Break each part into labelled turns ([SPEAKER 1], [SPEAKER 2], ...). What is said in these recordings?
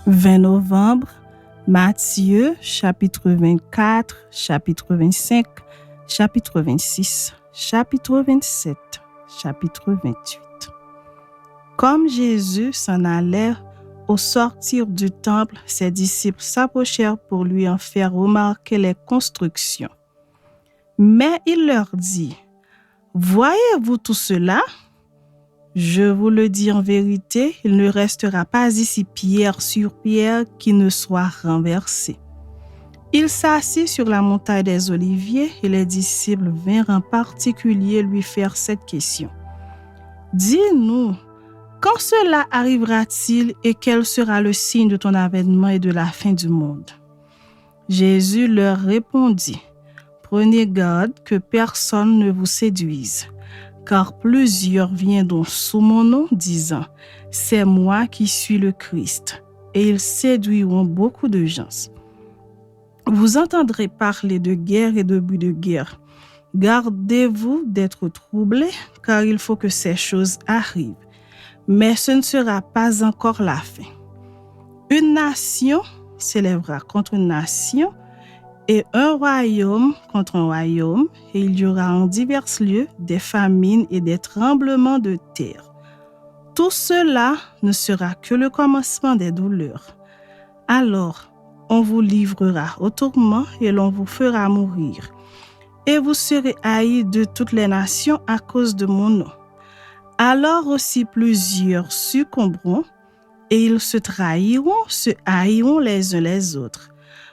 [SPEAKER 1] 20 novembre, Matthieu, chapitre 24, chapitre 25, chapitre 26, chapitre 27, chapitre 28. Comme Jésus s'en allait, au sortir du temple, ses disciples s'approchèrent pour lui en faire remarquer les constructions. Mais il leur dit, « Voyez-vous tout cela ? Je vous le dis en vérité, il ne restera pas ici pierre sur pierre qui ne soit renversée. » Il s'assit sur la montagne des Oliviers et les disciples vinrent en particulier lui faire cette question. « Dis-nous, quand cela arrivera-t-il et quel sera le signe de ton avènement et de la fin du monde ?» Jésus leur répondit, « Prenez garde que personne ne vous séduise. Car plusieurs viendront sous mon nom, disant, « C'est moi qui suis le Christ. » Et ils séduiront beaucoup de gens. Vous entendrez parler de guerre et de but de guerre. Gardez-vous d'être troublés, car il faut que ces choses arrivent. Mais ce ne sera pas encore la fin. Une nation s'élèvera contre une nation, et un royaume contre un royaume, et il y aura en divers lieux des famines et des tremblements de terre. Tout cela ne sera que le commencement des douleurs. Alors, on vous livrera au tourment et l'on vous fera mourir. Et vous serez haïs de toutes les nations à cause de mon nom. Alors aussi plusieurs succomberont, et ils se trahiront, se haïront les uns les autres.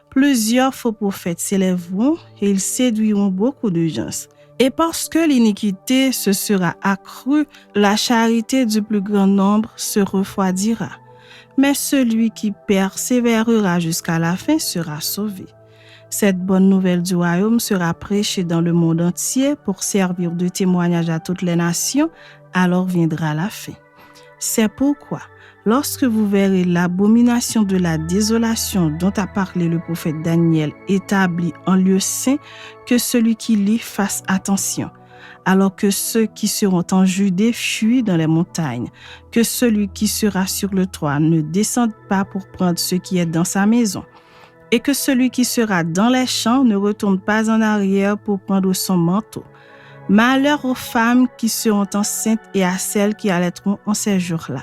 [SPEAKER 1] Plusieurs faux prophètes s'élèveront et ils séduiront beaucoup de gens. Et parce que l'iniquité se sera accrue, la charité du plus grand nombre se refroidira. Mais celui qui persévérera jusqu'à la fin sera sauvé. Cette bonne nouvelle du royaume sera prêchée dans le monde entier pour servir de témoignage à toutes les nations, alors viendra la fin. C'est pourquoi, lorsque vous verrez l'abomination de la désolation dont a parlé le prophète Daniel établie en lieu saint, que celui qui lit fasse attention, alors que ceux qui seront en Judée fuient dans les montagnes, que celui qui sera sur le toit ne descende pas pour prendre ce qui est dans sa maison, et que celui qui sera dans les champs ne retourne pas en arrière pour prendre son manteau. Malheur aux femmes qui seront enceintes et à celles qui allaiteront en ces jours-là.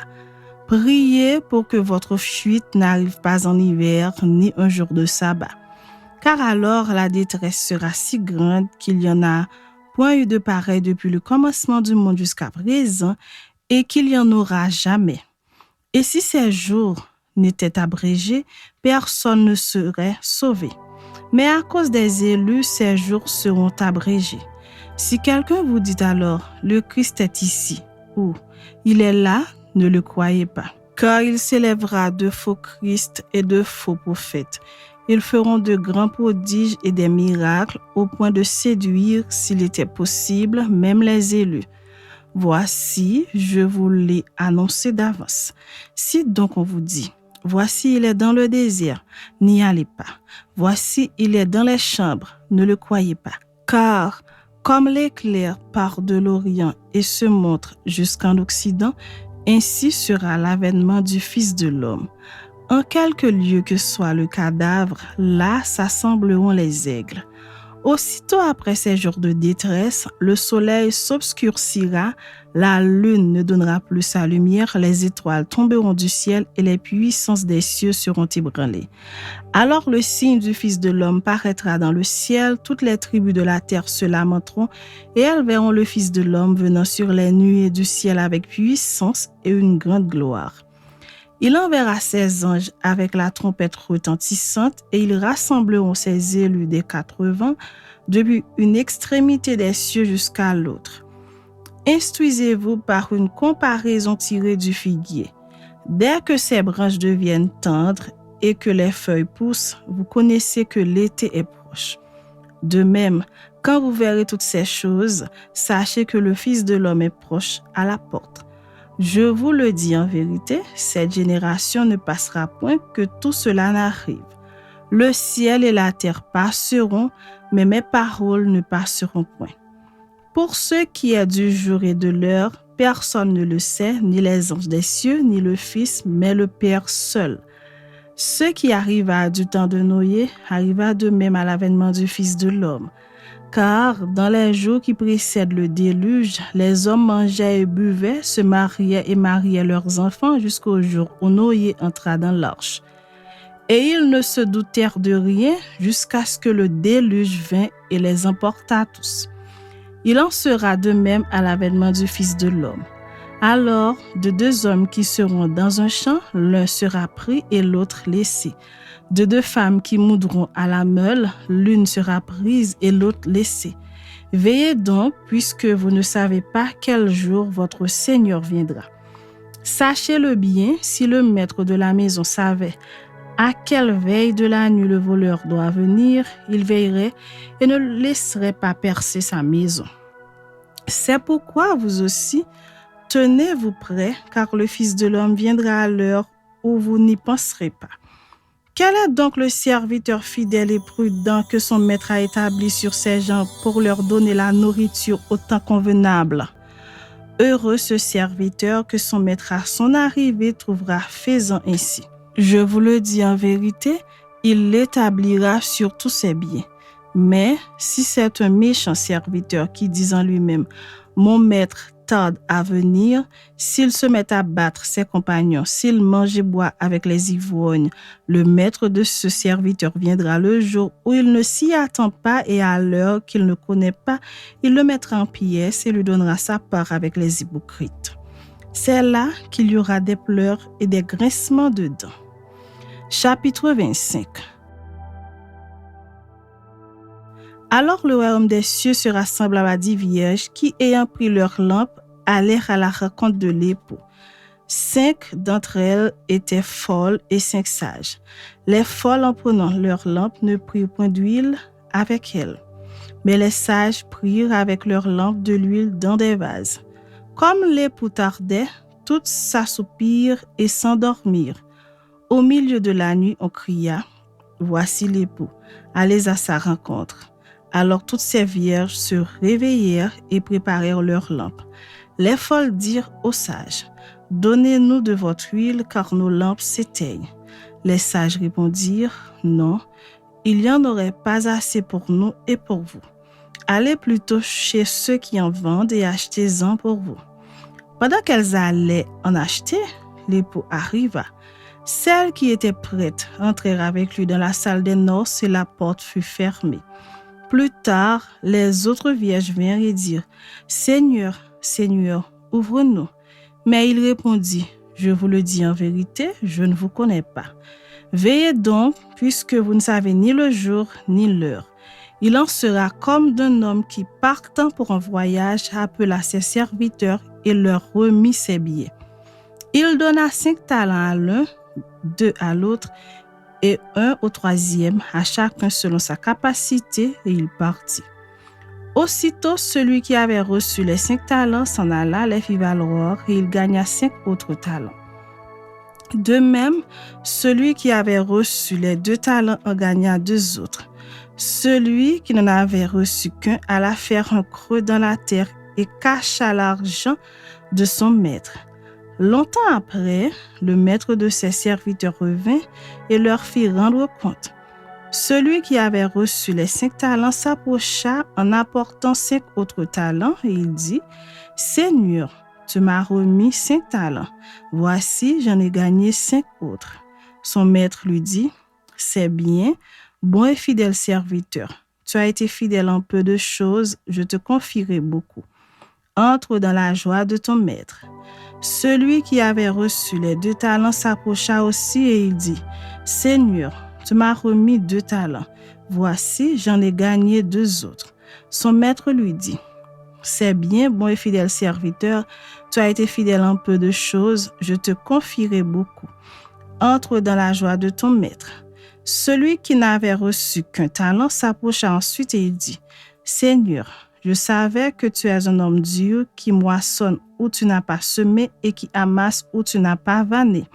[SPEAKER 1] Priez pour que votre fuite n'arrive pas en hiver ni un jour de sabbat. Car alors la détresse sera si grande qu'il n'y en a point eu de pareil depuis le commencement du monde jusqu'à présent et qu'il n'y en aura jamais. Et si ces jours n'étaient abrégés, personne ne serait sauvé. Mais à cause des élus, ces jours seront abrégés. Si quelqu'un vous dit alors, le Christ est ici, ou il est là, ne le croyez pas. Car il s'élèvera de faux Christ et de faux prophètes. Ils feront de grands prodiges et des miracles au point de séduire, s'il était possible, même les élus. Voici, je vous l'ai annoncé d'avance. Si donc on vous dit, voici il est dans le désert, n'y allez pas. Voici il est dans les chambres, ne le croyez pas. Car comme l'éclair part de l'Orient et se montre jusqu'en Occident, ainsi sera l'avènement du Fils de l'homme. En quelque lieu que soit le cadavre, là s'assembleront les aigles. Aussitôt après ces jours de détresse, le soleil s'obscurcira, la lune ne donnera plus sa lumière, les étoiles tomberont du ciel et les puissances des cieux seront ébranlées. Alors le signe du Fils de l'homme paraîtra dans le ciel, toutes les tribus de la terre se lamenteront et elles verront le Fils de l'homme venant sur les nuées du ciel avec puissance et une grande gloire. Il enverra ses anges avec la trompette retentissante et ils rassembleront ses élus des 4 vents depuis une extrémité des cieux jusqu'à l'autre. Instruisez-vous par une comparaison tirée du figuier. Dès que ses branches deviennent tendres et que les feuilles poussent, vous connaissez que l'été est proche. De même, quand vous verrez toutes ces choses, sachez que le Fils de l'homme est proche à la porte. Je vous le dis en vérité, cette génération ne passera point que tout cela n'arrive. Le ciel et la terre passeront, mais mes paroles ne passeront point. Pour ce qui est du jour et de l'heure, personne ne le sait, ni les anges des cieux, ni le Fils, mais le Père seul. Ce qui arriva du temps de Noé arriva de même à l'avènement du Fils de l'homme. Car dans les jours qui précèdent le déluge, les hommes mangeaient et buvaient, se mariaient et mariaient leurs enfants jusqu'au jour où Noé entra dans l'arche. Et ils ne se doutèrent de rien jusqu'à ce que le déluge vînt et les emporta tous. Il en sera de même à l'avènement du Fils de l'homme. Alors, de deux hommes qui seront dans un champ, l'un sera pris et l'autre laissé. De deux femmes qui moudront à la meule, l'une sera prise et l'autre laissée. Veillez donc, puisque vous ne savez pas quel jour votre Seigneur viendra. Sachez-le bien, si le maître de la maison savait à quelle veille de la nuit le voleur doit venir, il veillerait et ne laisserait pas percer sa maison. C'est pourquoi vous aussi, tenez-vous prêts, car le Fils de l'homme viendra à l'heure où vous n'y penserez pas. Quel est donc le serviteur fidèle et prudent que son maître a établi sur ses gens pour leur donner la nourriture au temps convenable? Heureux ce serviteur que son maître à son arrivée trouvera faisant ainsi. Je vous le dis en vérité, il l'établira sur tous ses biens. Mais si c'est un méchant serviteur qui dit en lui-même « Mon maître tarde à venir », s'il se met à battre ses compagnons, s'il mange et boit avec les ivrognes, le maître de ce serviteur viendra le jour où il ne s'y attend pas et à l'heure qu'il ne connaît pas, il le mettra en pièces et lui donnera sa part avec les hypocrites. C'est là qu'il y aura des pleurs et des grincements de dents. Chapitre 25. Alors le royaume des cieux sera semblable à 10 vierges qui, ayant pris leurs lampes, allèrent à la rencontre de l'époux. 5 d'entre elles étaient folles et 5 sages. Les folles, en prenant leurs lampes, ne prirent point d'huile avec elles. Mais les sages prirent avec leurs lampes de l'huile dans des vases. Comme l'époux tardait, toutes s'assoupirent et s'endormirent. Au milieu de la nuit, on cria « Voici l'époux, allez à sa rencontre ». Alors toutes ces vierges se réveillèrent et préparèrent leurs lampes. Les folles dirent aux sages « Donnez-nous de votre huile, car nos lampes s'éteignent. » Les sages répondirent « Non, il n'y en aurait pas assez pour nous et pour vous. Allez plutôt chez ceux qui en vendent et achetez-en pour vous. » Pendant qu'elles allaient en acheter, l'époux arriva. Celles qui étaient prêtes entrèrent avec lui dans la salle des noces et la porte fut fermée. Plus tard, les autres vierges vinrent et dirent « Seigneur, Seigneur, ouvre-nous. » Mais il répondit « Je vous le dis en vérité, je ne vous connais pas. Veillez donc, puisque vous ne savez ni le jour ni l'heure. Il en sera comme d'un homme qui, partant pour un voyage, appela ses serviteurs et leur remit ses billets. Il donna 5 talents à l'un, 2 à l'autre, et 1 au troisième, à chacun selon sa capacité, et il partit. Aussitôt, celui qui avait reçu les 5 talents s'en alla, les fit valoir, et il gagna 5 autres talents. De même, celui qui avait reçu les 2 talents en gagna 2 autres. Celui qui n'en avait reçu qu'un alla faire un creux dans la terre et cacha l'argent de son maître. Longtemps après, le maître de ses serviteurs revint et leur fit rendre compte. Celui qui avait reçu les 5 talents s'approcha en apportant 5 autres talents et il dit « Seigneur, tu m'as remis 5 talents. Voici, j'en ai gagné 5 autres. » Son maître lui dit « C'est bien, bon et fidèle serviteur. Tu as été fidèle en peu de choses, je te confierai beaucoup. Entre dans la joie de ton maître. » Celui qui avait reçu les 2 talents s'approcha aussi et il dit « Seigneur, tu m'as remis 2 talents. Voici, j'en ai gagné 2 autres. » Son maître lui dit « C'est bien, bon et fidèle serviteur, tu as été fidèle en peu de choses, je te confierai beaucoup. Entre dans la joie de ton maître. » Celui qui n'avait reçu qu'un talent s'approcha ensuite et il dit « Seigneur, je savais que tu es un homme dur qui moissonne où tu n'as pas semé et qui amasse où tu n'as pas vanné.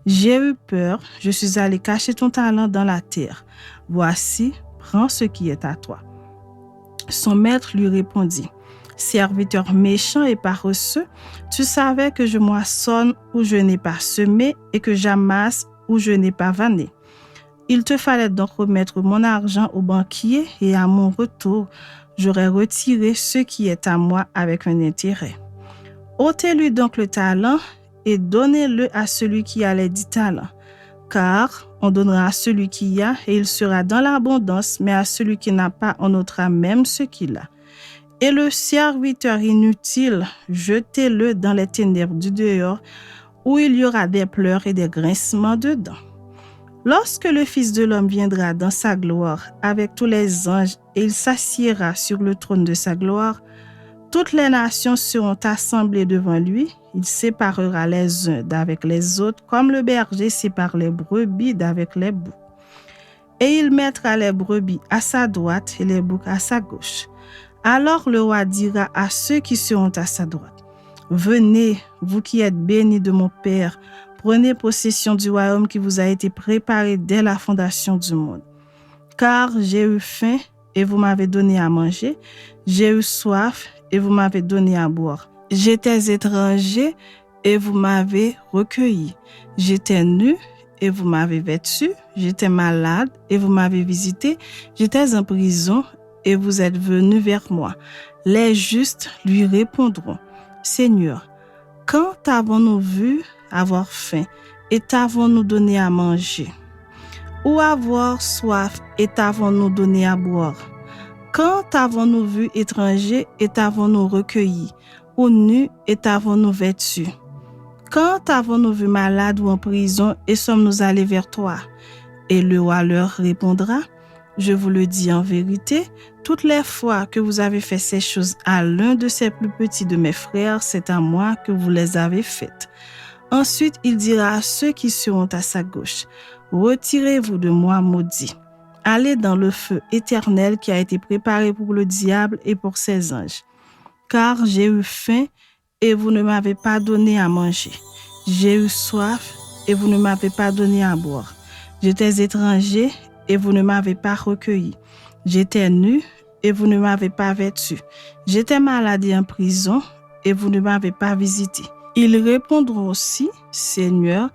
[SPEAKER 1] J'ai eu peur, je suis allé cacher ton talent dans la terre. Voici, prends ce qui est à toi. » Son maître lui répondit « Serviteur méchant et paresseux, tu savais que je moissonne où je n'ai pas semé et que j'amasse où je n'ai pas vanné. Il te fallait donc remettre mon argent au banquier et à mon retour, j'aurais retiré ce qui est à moi avec un intérêt. Ôtez-lui donc le talent et donnez-le à celui qui a les 10 talents. Car on donnera à celui qui a et il sera dans l'abondance, mais à celui qui n'a pas, on ôtera même ce qu'il a. Et le serviteur inutile, jetez-le dans les ténèbres du dehors, où il y aura des pleurs et des grincements de dents. Lorsque le Fils de l'homme viendra dans sa gloire avec tous les anges et il s'assiera sur le trône de sa gloire, toutes les nations seront assemblées devant lui. Il séparera les uns d'avec les autres, comme le berger sépare les brebis d'avec les boucs. Et il mettra les brebis à sa droite et les boucs à sa gauche. Alors le roi dira à ceux qui seront à sa droite, « Venez, vous qui êtes bénis de mon Père, prenez possession du royaume qui vous a été préparé dès la fondation du monde. Car j'ai eu faim et vous m'avez donné à manger, j'ai eu soif et vous m'avez donné à boire. J'étais étranger et vous m'avez recueilli. J'étais nu et vous m'avez vêtu. J'étais malade et vous m'avez visité. J'étais en prison et vous êtes venus vers moi. » Les justes lui répondront, « Seigneur, quand avons-nous vu avoir faim et t'avons-nous donné à manger? Ou avoir soif et t'avons-nous donné à boire? Quand avons-nous vu étranger et t'avons-nous recueilli? Ou nu et t'avons-nous vêtu? Quand avons-nous vu malade ou en prison et sommes-nous allés vers toi? » Et le roi leur répondra, « Je vous le dis en vérité, toutes les fois que vous avez fait ces choses à l'un de ces plus petits de mes frères, c'est à moi que vous les avez faites. » Ensuite, il dira à ceux qui seront à sa gauche, « Retirez-vous de moi, maudits. Allez dans le feu éternel qui a été préparé pour le diable et pour ses anges. Car j'ai eu faim et vous ne m'avez pas donné à manger. J'ai eu soif et vous ne m'avez pas donné à boire. J'étais étranger et vous ne m'avez pas recueilli. J'étais nu et vous ne m'avez pas vêtu. J'étais malade et en prison et vous ne m'avez pas visité. » Ils répondront aussi, « Seigneur,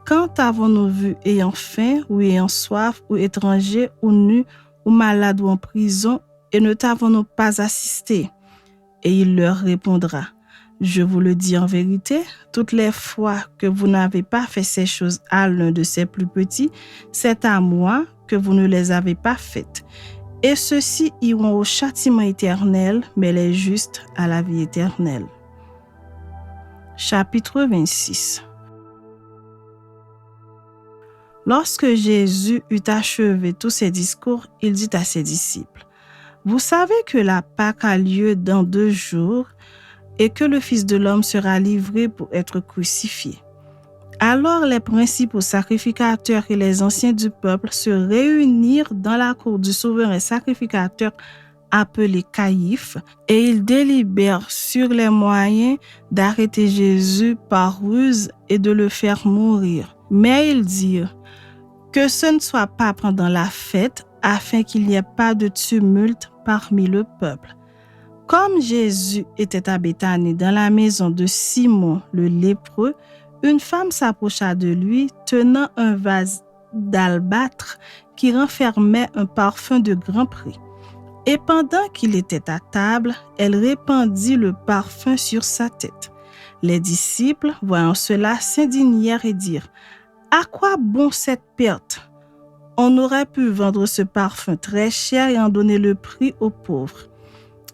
[SPEAKER 1] quand avons-nous vu ayant faim ou ayant soif ou étranger ou nu ou malade ou en prison et ne t'avons-nous pas assisté? » Et il leur répondra, « Je vous le dis en vérité, toutes les fois que vous n'avez pas fait ces choses à l'un de ces plus petits, c'est à moi que vous ne les avez pas faites. Et ceux-ci iront au châtiment éternel, mais les justes à la vie éternelle. » Chapitre 26. Lorsque Jésus eut achevé tous ses discours, il dit à ses disciples, « Vous savez que la Pâque a lieu dans 2 jours et que le Fils de l'homme sera livré pour être crucifié. » Alors les principaux sacrificateurs et les anciens du peuple se réunirent dans la cour du souverain sacrificateur appelé Caïphe, et ils délibèrent sur les moyens d'arrêter Jésus par ruse et de le faire mourir. Mais ils dirent que ce ne soit pas pendant la fête, afin qu'il n'y ait pas de tumulte parmi le peuple. Comme Jésus était à Béthanie dans la maison de Simon le lépreux, une femme s'approcha de lui tenant un vase d'albâtre qui renfermait un parfum de grand prix. Et pendant qu'il était à table, elle répandit le parfum sur sa tête. Les disciples, voyant cela, s'indignèrent et dirent, « À quoi bon cette perte? On aurait pu vendre ce parfum très cher et en donner le prix aux pauvres. »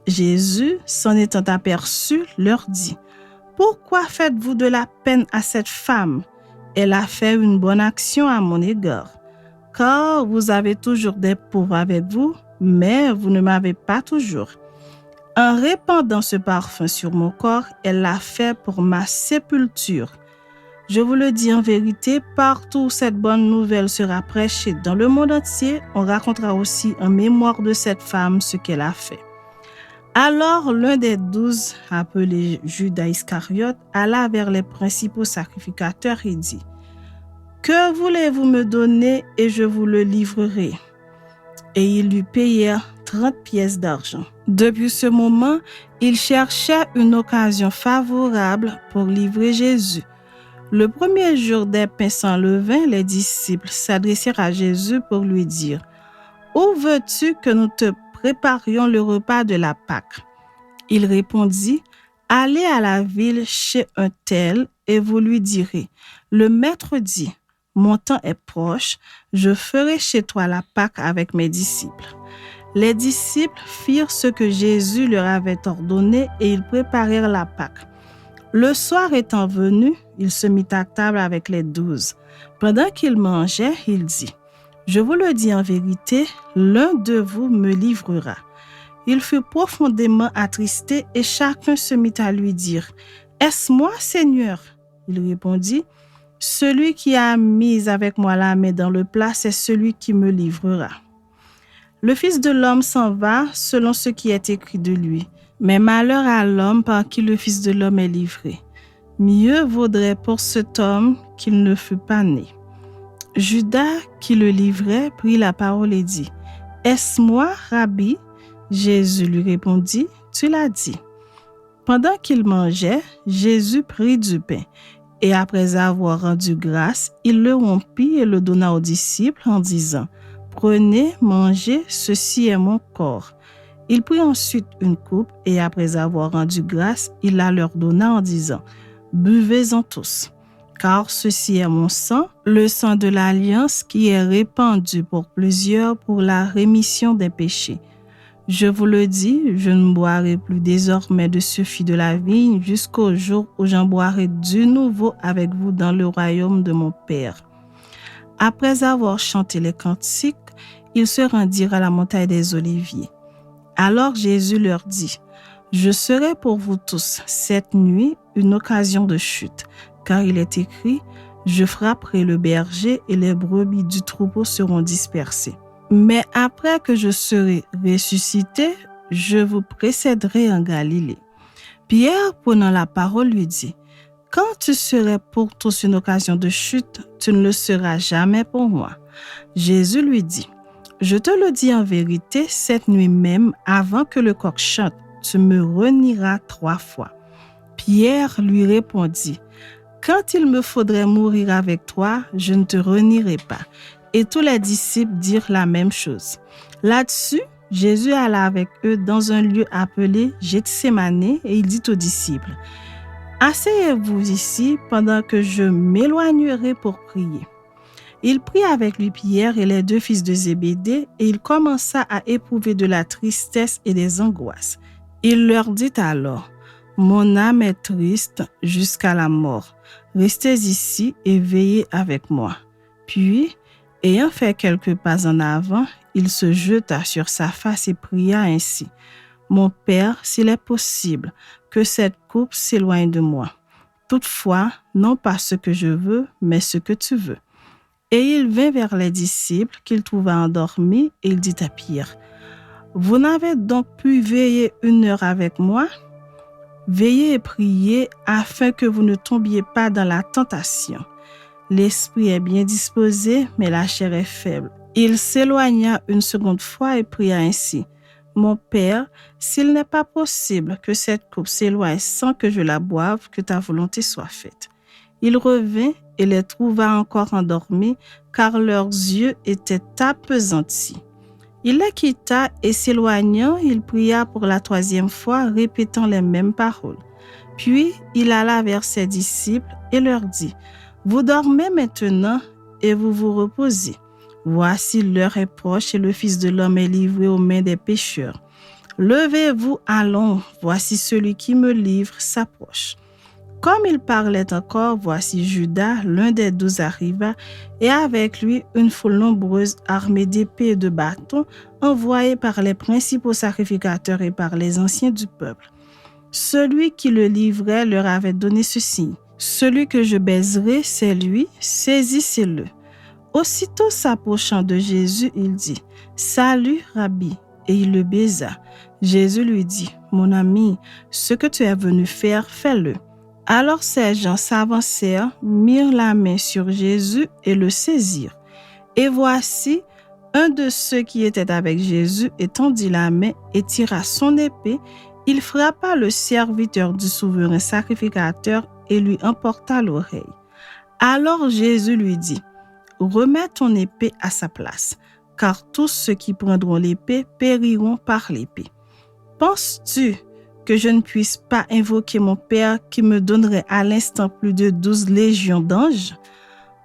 [SPEAKER 1] Jésus, s'en étant aperçu, leur dit, « Pourquoi faites-vous de la peine à cette femme? Elle a fait une bonne action à mon égard. Car vous avez toujours des pauvres avec vous, mais vous ne m'avez pas toujours. En répandant ce parfum sur mon corps, elle l'a fait pour ma sépulture. Je vous le dis en vérité, partout où cette bonne nouvelle sera prêchée dans le monde entier, on racontera aussi en mémoire de cette femme ce qu'elle a fait. » Alors l'un des 12, appelé Judas Iscariote, alla vers les principaux sacrificateurs et dit, « Que voulez-vous me donner et je vous le livrerai? » Et ils lui payèrent 30 pièces d'argent. Depuis ce moment, il cherchait une occasion favorable pour livrer Jésus. Le premier jour des pains sans levain, les disciples s'adressèrent à Jésus pour lui dire: « Où veux-tu que nous te préparions le repas de la Pâque ?» Il répondit: « Allez à la ville chez un tel et vous lui direz: Le Maître dit, mon temps est proche, je ferai chez toi la Pâque avec mes disciples. » Les disciples firent ce que Jésus leur avait ordonné et ils préparèrent la Pâque. Le soir étant venu, il se mit à table avec les 12. Pendant qu'il mangeait, il dit: « Je vous le dis en vérité, l'un de vous me livrera. » Il fut profondément attristé et chacun se mit à lui dire: « Est-ce moi, Seigneur ?» Il répondit: « Celui qui a mis avec moi la main dans le plat, c'est celui qui me livrera. » Le Fils de l'homme s'en va selon ce qui est écrit de lui. Mais malheur à l'homme par qui le Fils de l'homme est livré. Mieux vaudrait pour cet homme qu'il ne fût pas né. Judas, qui le livrait, prit la parole et dit: « Est-ce moi, Rabbi ?» Jésus lui répondit: « Tu l'as dit. » Pendant qu'il mangeait, Jésus prit du pain, et après avoir rendu grâce, il le rompit et le donna aux disciples en disant: « Prenez, mangez, ceci est mon corps. » Il prit ensuite une coupe, et après avoir rendu grâce, il la leur donna en disant: « Buvez-en tous, car ceci est mon sang, le sang de l'alliance qui est répandu pour plusieurs pour la rémission des péchés. Je vous le dis, je ne boirai plus désormais de ce fruit de la vigne jusqu'au jour où j'en boirai de nouveau avec vous dans le royaume de mon Père. » Après avoir chanté les cantiques, ils se rendirent à la montagne des Oliviers. Alors Jésus leur dit: « Je serai pour vous tous cette nuit une occasion de chute, car il est écrit: Je frapperai le berger et les brebis du troupeau seront dispersées. Mais après que je serai ressuscité, je vous précéderai en Galilée. » Pierre, prenant la parole, lui dit: « Quand tu serais pour tous une occasion de chute, tu ne le seras jamais pour moi. » Jésus lui dit: « Je te le dis en vérité, cette nuit même, avant que le coq chante, tu me renieras 3 fois. » Pierre lui répondit: « Quand il me faudrait mourir avec toi, je ne te renierai pas. » Et tous les disciples dirent la même chose. Là-dessus, Jésus alla avec eux dans un lieu appelé Gethsémane et il dit aux disciples: « Asseyez-vous ici pendant que je m'éloignerai pour prier. » Il prit avec lui Pierre et les 2 fils de Zébédée et il commença à éprouver de la tristesse et des angoisses. Il leur dit alors: « Mon âme est triste jusqu'à la mort. Restez ici et veillez avec moi. » Puis, ayant fait quelques pas en avant, il se jeta sur sa face et pria ainsi: « Mon Père, s'il est possible, que cette coupe s'éloigne de moi. Toutefois, non pas ce que je veux, mais ce que tu veux. » Et il vint vers les disciples qu'il trouva endormis et il dit à Pierre: « Vous n'avez donc pu veiller 1 heure avec moi? Veillez et priez afin que vous ne tombiez pas dans la tentation. L'esprit est bien disposé, mais la chair est faible. » Il s'éloigna une seconde fois et pria ainsi: « Mon Père, s'il n'est pas possible que cette coupe s'éloigne sans que je la boive, que ta volonté soit faite. » Il revint et les trouva encore endormis, car leurs yeux étaient appesantis. Il les quitta et s'éloignant, il pria pour la 3e fois, répétant les mêmes paroles. Puis il alla vers ses disciples et leur dit: « Vous dormez maintenant et vous vous reposez. Voici l'heure est proche et le Fils de l'homme est livré aux mains des pécheurs. Levez-vous, allons, voici celui qui me livre s'approche. » Comme il parlait encore, voici Judas, l'un des 12, arriva, et avec lui une foule nombreuse armée d'épées et de bâtons, envoyée par les principaux sacrificateurs et par les anciens du peuple. Celui qui le livrait leur avait donné ce signe: « Celui que je baiserai, c'est lui, saisissez-le. » Aussitôt s'approchant de Jésus, il dit: « Salut, Rabbi !» Et il le baisa. Jésus lui dit: « Mon ami, ce que tu es venu faire, fais-le. » Alors ces gens s'avancèrent, mirent la main sur Jésus et le saisirent. Et voici, un de ceux qui étaient avec Jésus étendit la main et tira son épée. Il frappa le serviteur du souverain sacrificateur et lui emporta l'oreille. Alors Jésus lui dit, « Remets ton épée à sa place, car tous ceux qui prendront l'épée périront par l'épée. Penses-tu que je ne puisse pas invoquer mon Père qui me donnerait à l'instant plus de 12 légions d'anges?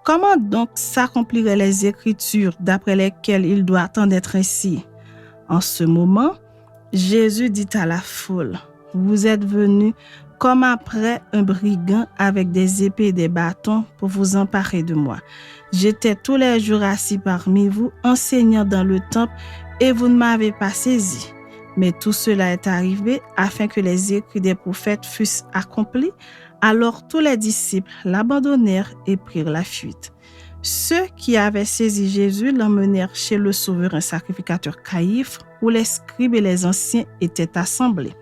[SPEAKER 1] Comment donc s'accompliraient les Écritures d'après lesquelles il doit en être ainsi? » En ce moment, Jésus dit à la foule, « Vous êtes venus comme après un brigand avec des épées et des bâtons pour vous emparer de moi. J'étais tous les jours assis parmi vous, enseignant dans le temple, et vous ne m'avez pas saisi. Mais tout cela est arrivé afin que les écrits des prophètes fussent accomplis. Alors tous les disciples l'abandonnèrent et prirent la fuite. Ceux qui avaient saisi Jésus l'emmenèrent chez le souverain sacrificateur Caïphe, où les scribes et les anciens étaient assemblés.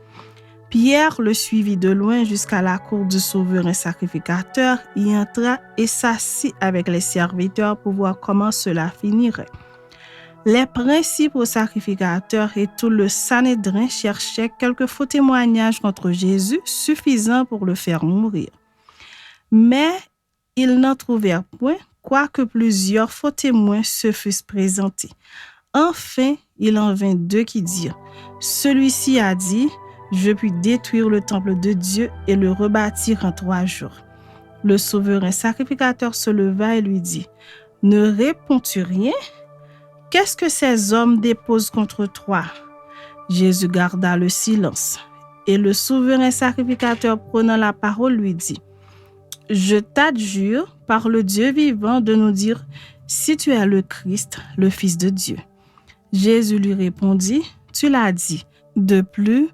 [SPEAKER 1] Pierre le suivit de loin jusqu'à la cour du souverain sacrificateur, y entra et s'assit avec les serviteurs pour voir comment cela finirait. Les principaux sacrificateurs et tout le Sanhédrin cherchaient quelques faux témoignages contre Jésus suffisants pour le faire mourir. Mais ils n'en trouvèrent point, quoique plusieurs faux témoins se fussent présentés. Enfin, il en vint 2 qui dirent, « Celui-ci a dit, je puis détruire le temple de Dieu et le rebâtir en 3 jours. » Le souverain sacrificateur se leva et lui dit, « Ne réponds-tu rien? Qu'est-ce que ces hommes déposent contre toi? » Jésus garda le silence. Et le souverain sacrificateur prenant la parole lui dit, « Je t'adjure par le Dieu vivant de nous dire si tu es le Christ, le Fils de Dieu. » Jésus lui répondit, « Tu l'as dit. De plus,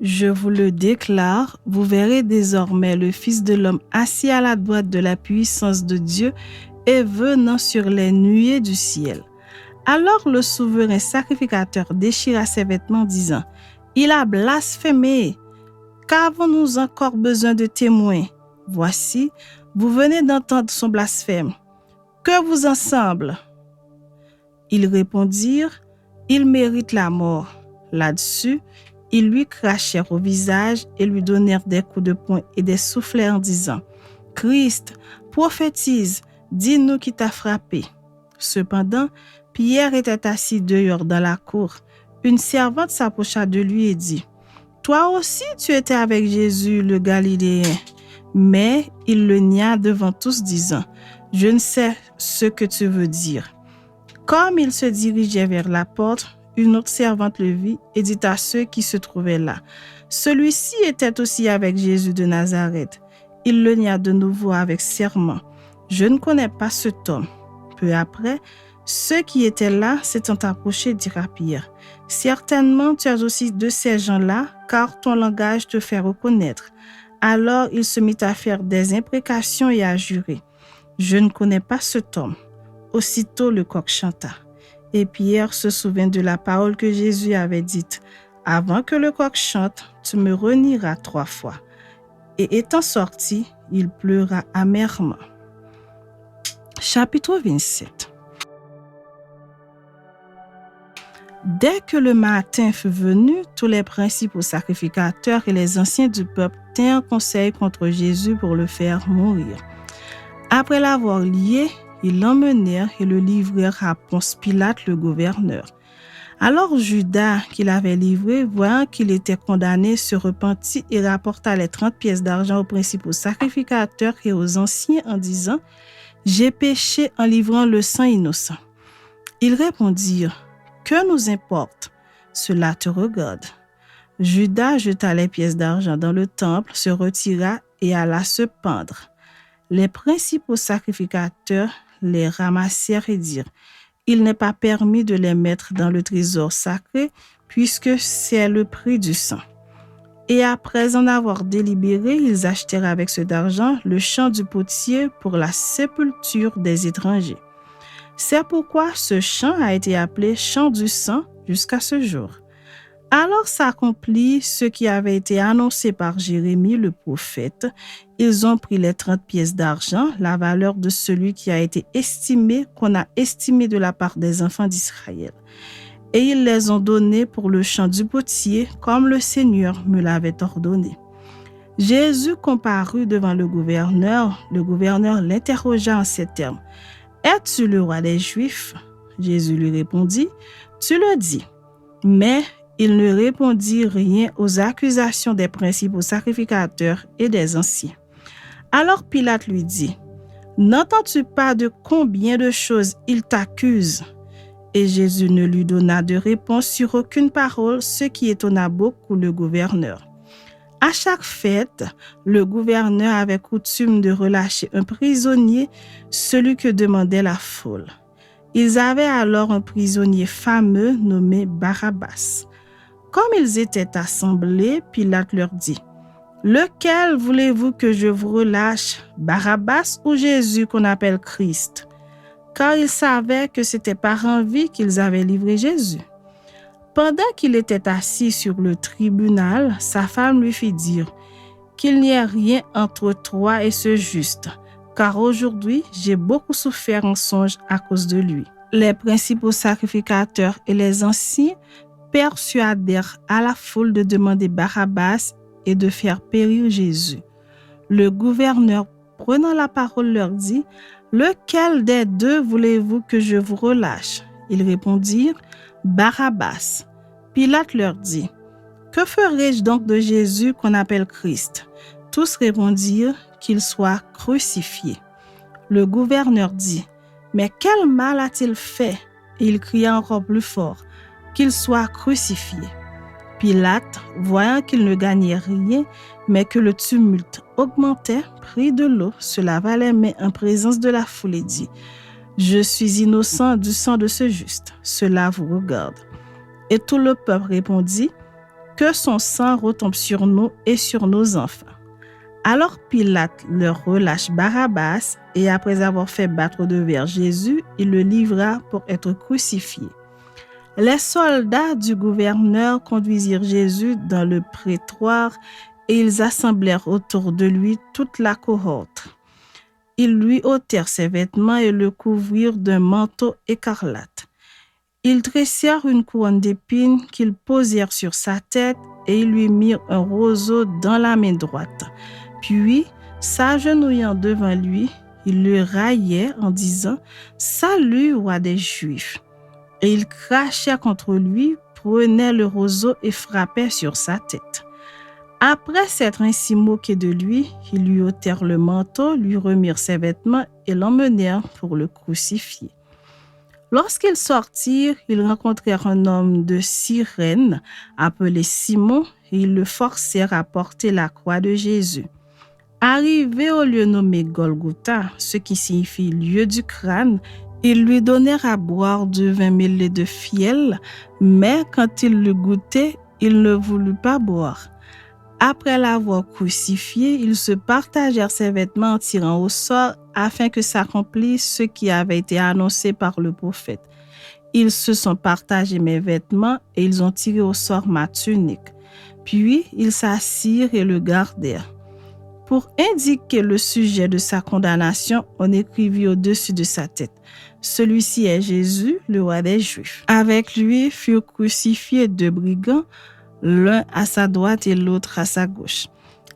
[SPEAKER 1] je vous le déclare, vous verrez désormais le Fils de l'homme assis à la droite de la puissance de Dieu et venant sur les nuées du ciel. » Alors le souverain sacrificateur déchira ses vêtements, disant, « Il a blasphémé. Qu'avons-nous encore besoin de témoins? Voici, vous venez d'entendre son blasphème. Que vous en semble? » Ils répondirent, « Il mérite la mort. » Là-dessus, ils lui crachèrent au visage et lui donnèrent des coups de poing et des soufflets en disant, « Christ, prophétise, dis-nous qui t'a frappé. » Cependant, Pierre était assis dehors dans la cour. Une servante s'approcha de lui et dit, « Toi aussi tu étais avec Jésus le Galiléen. » Mais il le nia devant tous, disant, « Je ne sais ce que tu veux dire. » Comme il se dirigeait vers la porte, une autre servante le vit et dit à ceux qui se trouvaient là, « Celui-ci était aussi avec Jésus de Nazareth. » Il le nia de nouveau avec serment, « Je ne connais pas cet homme. » Peu après, ceux qui étaient là s'étant approchés dirent à Pierre, « Certainement tu es aussi de ces gens-là, car ton langage te fait reconnaître. » Alors il se mit à faire des imprécations et à jurer, « Je ne connais pas cet homme. » Aussitôt le coq chanta. Et Pierre se souvint de la parole que Jésus avait dite, « Avant que le coq chante, tu me renieras 3 fois. » Et étant sorti, il pleura amèrement. Chapitre 27. Dès que le matin fut venu, tous les principaux sacrificateurs et les anciens du peuple tinrent conseil contre Jésus pour le faire mourir. Après l'avoir lié, ils l'emmenèrent et le livrèrent à Ponce Pilate, le gouverneur. Alors Judas, qui l'avait livré, voyant qu'il était condamné, se repentit et rapporta les 30 pièces d'argent aux principaux sacrificateurs et aux anciens en disant, « J'ai péché en livrant le sang innocent. » Ils répondirent, « Que nous importe? Cela te regarde. » Judas jeta les pièces d'argent dans le temple, se retira et alla se pendre. Les principaux sacrificateurs les ramassèrent et dirent, « Il n'est pas permis de les mettre dans le trésor sacré, puisque c'est le prix du sang. » Et après en avoir délibéré, ils achetèrent avec cet argent le champ du potier pour la sépulture des étrangers. C'est pourquoi ce champ a été appelé champ du sang jusqu'à ce jour. Alors s'accomplit ce qui avait été annoncé par Jérémie le prophète. Ils ont pris les 30 pièces d'argent, la valeur de celui qui a été estimé, qu'on a estimé de la part des enfants d'Israël. Et ils les ont donnés pour le champ du potier, comme le Seigneur me l'avait ordonné. Jésus comparut devant le gouverneur. Le gouverneur l'interrogea en ces termes. « Es-tu le roi des Juifs ?» Jésus lui répondit, « Tu le dis. » Mais il ne répondit rien aux accusations des principaux sacrificateurs et des anciens. Alors Pilate lui dit, « N'entends-tu pas de combien de choses il t'accuse ?» Et Jésus ne lui donna de réponse sur aucune parole, ce qui étonna beaucoup le gouverneur. À chaque fête, le gouverneur avait coutume de relâcher un prisonnier, celui que demandait la foule. Ils avaient alors un prisonnier fameux nommé Barabbas. Comme ils étaient assemblés, Pilate leur dit, « Lequel voulez-vous que je vous relâche, Barabbas ou Jésus qu'on appelle Christ ?» Car ils savaient que c'était par envie qu'ils avaient livré Jésus. Pendant qu'il était assis sur le tribunal, sa femme lui fit dire qu'il n'y ait rien entre toi et ce juste, car aujourd'hui j'ai beaucoup souffert en songe à cause de lui. Les principaux sacrificateurs et les anciens persuadèrent à la foule de demander Barabbas et de faire périr Jésus. Le gouverneur, prenant la parole, leur dit, « Lequel des deux voulez-vous que je vous relâche ?» Ils répondirent, « Barabbas. » Pilate leur dit, « Que ferai-je donc de Jésus qu'on appelle Christ ?» Tous répondirent, « Qu'il soit crucifié. » Le gouverneur dit, « Mais quel mal a-t-il fait ?» Et il cria encore plus fort, « Qu'il soit crucifié. » Pilate, voyant qu'il ne gagnait rien, mais que le tumulte augmentait, prit de l'eau, se lava les mains en présence de la foule et dit, « Je suis innocent du sang de ce juste, cela vous regarde. » Et tout le peuple répondit, « Que son sang retombe sur nous et sur nos enfants. » Alors Pilate leur relâche Barabbas, et après avoir fait battre de verre Jésus, il le livra pour être crucifié. Les soldats du gouverneur conduisirent Jésus dans le prétoire et ils assemblèrent autour de lui toute la cohorte. Ils lui ôtèrent ses vêtements et le couvrirent d'un manteau écarlate. Ils tressèrent une couronne d'épines qu'ils posèrent sur sa tête et ils lui mirent un roseau dans la main droite. Puis, s'agenouillant devant lui, ils le raillaient en disant « Salut, roi des Juifs !» Et ils crachèrent contre lui, prenaient le roseau et frappaient sur sa tête. Après s'être ainsi moqués de lui, ils lui ôtèrent le manteau, lui remirent ses vêtements et l'emmenèrent pour le crucifier. Lorsqu'ils sortirent, ils rencontrèrent un homme de Cyrène appelé Simon et ils le forcèrent à porter la croix de Jésus. Arrivé au lieu nommé Golgotha, ce qui signifie lieu du crâne, ils lui donnèrent à boire du vin mêlé de fiel, mais quand il le goûtait, il ne voulut pas boire. Après l'avoir crucifié, ils se partagèrent ses vêtements en tirant au sort afin que s'accomplisse ce qui avait été annoncé par le prophète. Ils se sont partagés mes vêtements et ils ont tiré au sort ma tunique. Puis ils s'assirent et le gardèrent. Pour indiquer le sujet de sa condamnation, on écrivit au-dessus de sa tête. Celui-ci est Jésus, le roi des Juifs. Avec lui furent crucifiés deux brigands, l'un à sa droite et l'autre à sa gauche.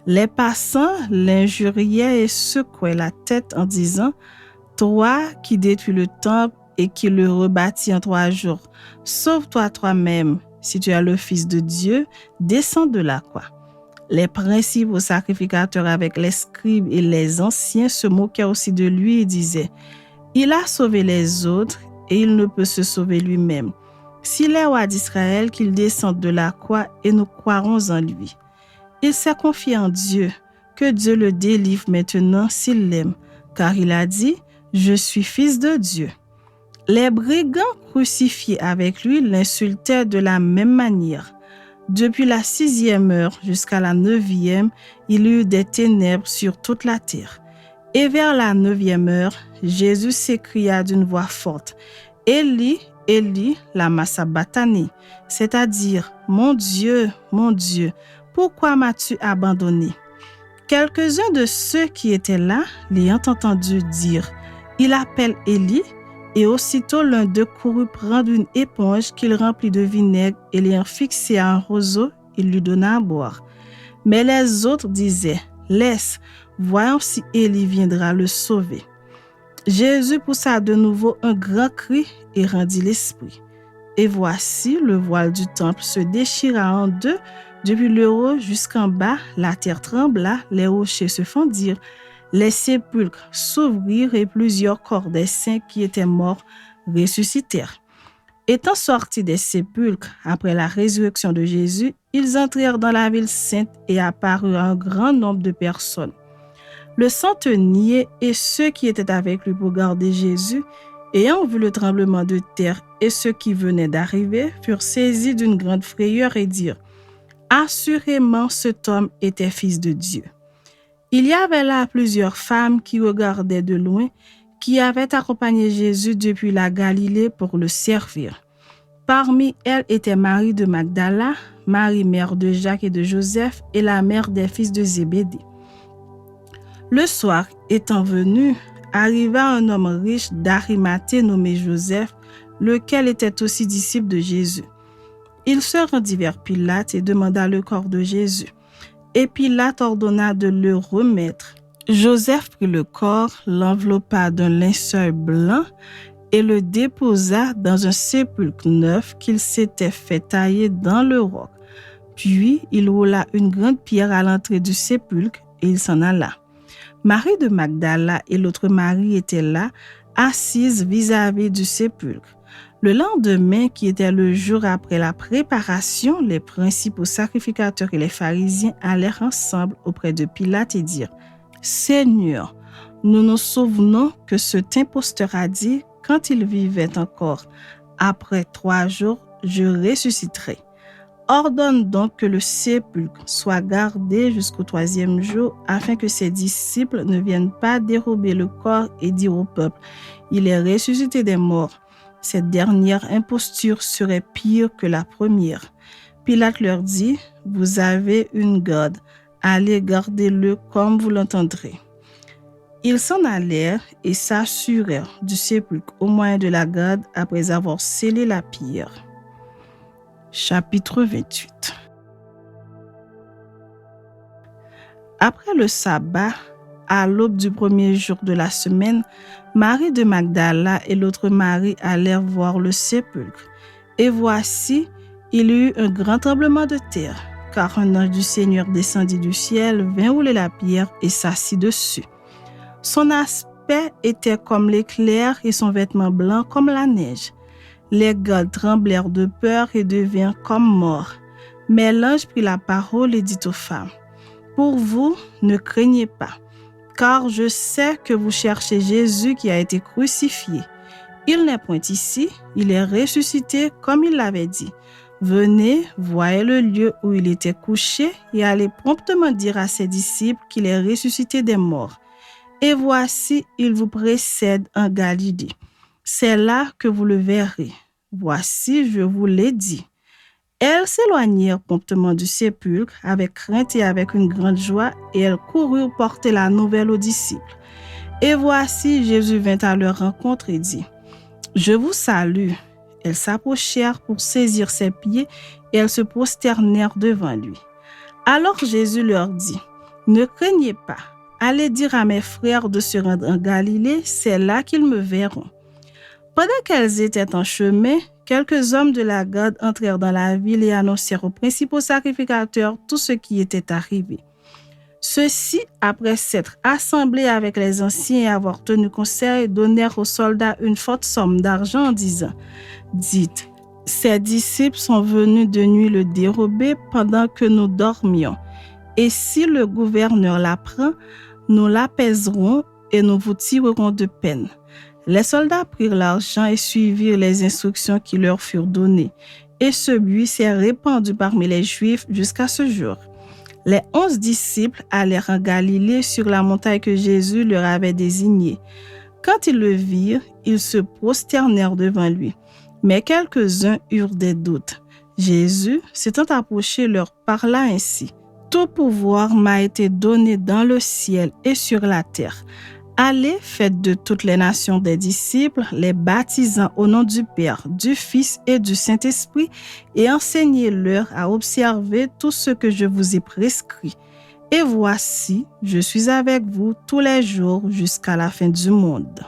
[SPEAKER 1] Les passants l'injuriaient et secouaient la tête en disant « Toi qui détruis le temple et qui le rebâtis en 3 jours, sauve-toi toi-même. Si tu es le Fils de Dieu, descends de la croix. » Les principaux sacrificateurs avec les scribes et les anciens se moquaient aussi de lui et disaient « Il a sauvé les autres et il ne peut se sauver lui-même. S'il est roi d'Israël, qu'il descende de la croix et nous croirons en lui. » Il s'est confié en Dieu, que Dieu le délivre maintenant s'il l'aime, car il a dit « Je suis fils de Dieu ». Les brigands crucifiés avec lui l'insultaient de la même manière. Depuis la 6e heure jusqu'à la 9e, il y eut des ténèbres sur toute la terre. Et vers la 9e heure, Jésus s'écria d'une voix forte, « Élie, Élie, lama sabachthani » c'est-à-dire « Mon Dieu, pourquoi m'as-tu abandonné ?» Quelques-uns de ceux qui étaient là l'ayant entendu dire « Il appelle Élie » et aussitôt l'un d'eux courut prendre une éponge qu'il remplit de vinaigre et l'ayant fixée à un roseau, il lui donna à boire. Mais les autres disaient, laisse, voyons si Élie viendra le sauver. Jésus poussa de nouveau un grand cri et rendit l'esprit. Et voici, le voile du temple se déchira en deux, depuis le haut jusqu'en bas, la terre trembla, les rochers se fendirent, les sépulcres s'ouvrirent et plusieurs corps des saints qui étaient morts ressuscitèrent. Étant sortis des sépulcres après la résurrection de Jésus, ils entrèrent dans la ville sainte et apparurent à un grand nombre de personnes. Le centenier et ceux qui étaient avec lui pour garder Jésus, ayant vu le tremblement de terre et ceux qui venaient d'arriver, furent saisis d'une grande frayeur et dirent, « Assurément, cet homme était fils de Dieu. » Il y avait là plusieurs femmes qui regardaient de loin, qui avaient accompagné Jésus depuis la Galilée pour le servir. Parmi elles était Marie de Magdala, Marie mère de Jacques et de Joseph et la mère des fils de Zébédée. Le soir étant venu, arriva un homme riche d'Arimathée nommé Joseph, lequel était aussi disciple de Jésus. Il se rendit vers Pilate et demanda le corps de Jésus. Et Pilate ordonna de le remettre. Joseph prit le corps, l'enveloppa d'un linceul blanc et le déposa dans un sépulcre neuf qu'il s'était fait tailler dans le roc. Puis il roula une grande pierre à l'entrée du sépulcre et il s'en alla. Marie de Magdala et l'autre Marie étaient là, assises vis-à-vis du sépulcre. Le lendemain, qui était le jour après la préparation, les principaux sacrificateurs et les pharisiens allèrent ensemble auprès de Pilate et dirent, « Seigneur, nous nous souvenons que cet imposteur a dit, quand il vivait encore, après 3 jours, je ressusciterai. Ordonne donc que le sépulcre soit gardé jusqu'au 3e jour, afin que ses disciples ne viennent pas dérober le corps et dire au peuple, il est ressuscité des morts. Cette dernière imposture serait pire que la première. » Pilate leur dit, « Vous avez une garde, allez garder-le comme vous l'entendrez. » Ils s'en allèrent et s'assurèrent du sépulcre au moyen de la garde après avoir scellé la pierre. Chapitre 28. Après le sabbat, à l'aube du premier jour de la semaine, Marie de Magdala et l'autre Marie allèrent voir le sépulcre. Et voici, il y eut un grand tremblement de terre, car un ange du Seigneur descendit du ciel, vint rouler la pierre et s'assit dessus. Son aspect était comme l'éclair et son vêtement blanc comme la neige. Les gardes tremblèrent de peur et devinrent comme morts. Mais l'ange prit la parole et dit aux femmes, « Pour vous, ne craignez pas, car je sais que vous cherchez Jésus qui a été crucifié. Il n'est point ici, il est ressuscité comme il l'avait dit. Venez, voyez le lieu où il était couché et allez promptement dire à ses disciples qu'il est ressuscité des morts. Et voici, il vous précède en Galilée. C'est là que vous le verrez. Voici, je vous l'ai dit. » Elles s'éloignèrent promptement du sépulcre avec crainte et avec une grande joie, et elles coururent porter la nouvelle aux disciples. Et voici, Jésus vint à leur rencontre et dit, « Je vous salue. » Elles s'approchèrent pour saisir ses pieds et elles se prosternèrent devant lui. Alors Jésus leur dit, « Ne craignez pas. Allez dire à mes frères de se rendre en Galilée, c'est là qu'ils me verront. » Pendant qu'elles étaient en chemin, quelques hommes de la garde entrèrent dans la ville et annoncèrent aux principaux sacrificateurs tout ce qui était arrivé. Ceux-ci, après s'être assemblés avec les anciens et avoir tenu conseil, donnèrent aux soldats une forte somme d'argent en disant, « Dites, ces disciples sont venus de nuit le dérober pendant que nous dormions. Et si le gouverneur l'apprend, nous l'apaiserons et nous vous tirerons de peine. » Les soldats prirent l'argent et suivirent les instructions qui leur furent données. Et ce bruit s'est répandu parmi les Juifs jusqu'à ce jour. Les 11 disciples allèrent en Galilée sur la montagne que Jésus leur avait désignée. Quand ils le virent, ils se prosternèrent devant lui. Mais quelques-uns eurent des doutes. Jésus, s'étant approché, leur parla ainsi. « Tout pouvoir m'a été donné dans le ciel et sur la terre. Allez, faites de toutes les nations des disciples, les baptisant au nom du Père, du Fils et du Saint-Esprit, et enseignez-leur à observer tout ce que je vous ai prescrit. Et voici, je suis avec vous tous les jours jusqu'à la fin du monde.